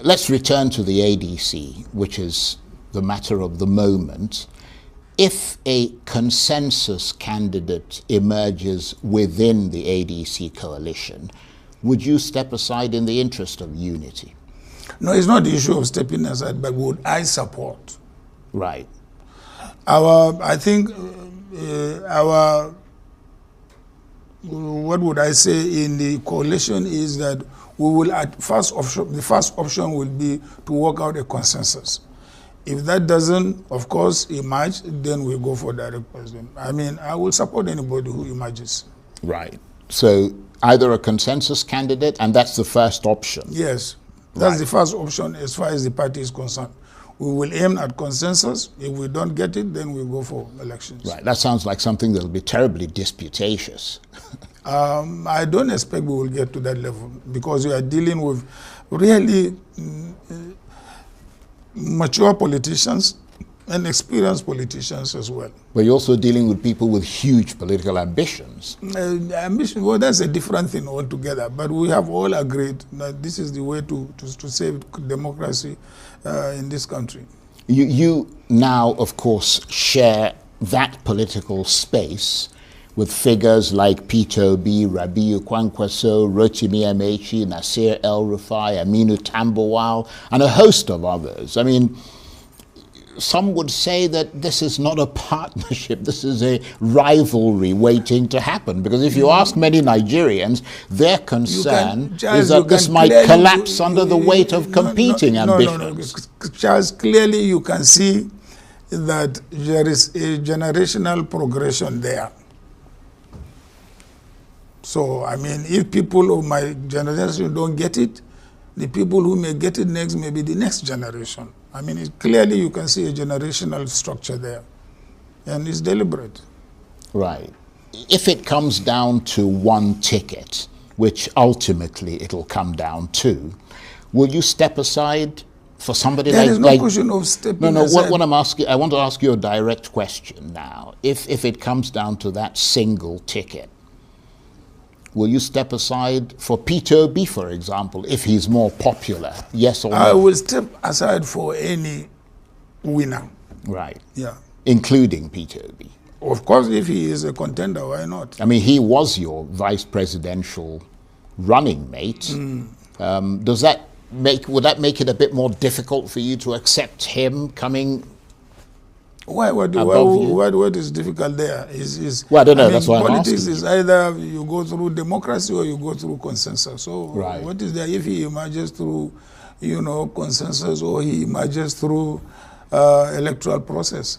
let's return to the ADC, which is the matter of the moment. If a consensus candidate emerges within the ADC coalition, would you step aside in the interest of unity? No, it's not the issue of stepping aside, but would I support? Right. I think what would I say in the coalition is that we will the first option will be to work out a consensus. If that doesn't, of course, emerge, then we go for direct president. I mean, I will support anybody who emerges. Right. So either a consensus candidate, and that's the first option. Yes, that's the first option as far as the party is concerned. We will aim at consensus. If we don't get it, then we go for elections. Right. That sounds like something that will be terribly disputatious. I don't expect we will get to that level because we are dealing with really mature politicians and experienced politicians as well. But you're also dealing with people with huge political ambitions. Ambition, well, that's a different thing altogether. But we have all agreed that this is the way to save democracy in this country. You now, of course, share that political space with figures like Peter Obi, Rabiu Kwankwaso, Rotimi Amechi, Nasir El-Rufai, Aminu Tambuwal, and a host of others. I mean, some would say that this is not a partnership, this is a rivalry waiting to happen. Because if you ask many Nigerians, their concern is that this might collapse under the weight of competing ambitions. No, Charles, clearly you can see that there is a generational progression there. So, I mean, if people of my generation don't get it, the people who may get it next may be the next generation. I mean, clearly you can see a generational structure there, and it's deliberate. Right. If it comes down to one ticket, which ultimately it'll come down to, will you step aside for somebody like... There is no question of stepping aside. What I'm asking, I want to ask you a direct question now. If it comes down to that single ticket, will you step aside for Peter Obi, for example, if he's more popular? Yes or no? I will step aside for any winner. Right. Yeah. Including Peter Obi. Of course, if he is a contender, why not? I mean, he was your vice presidential running mate. Would that make it a bit more difficult for you to accept him coming? Why? What is difficult there is well, I don't know. That's why politics is either you go through democracy or you go through consensus. So what is there if he emerges through, consensus or he emerges through electoral process?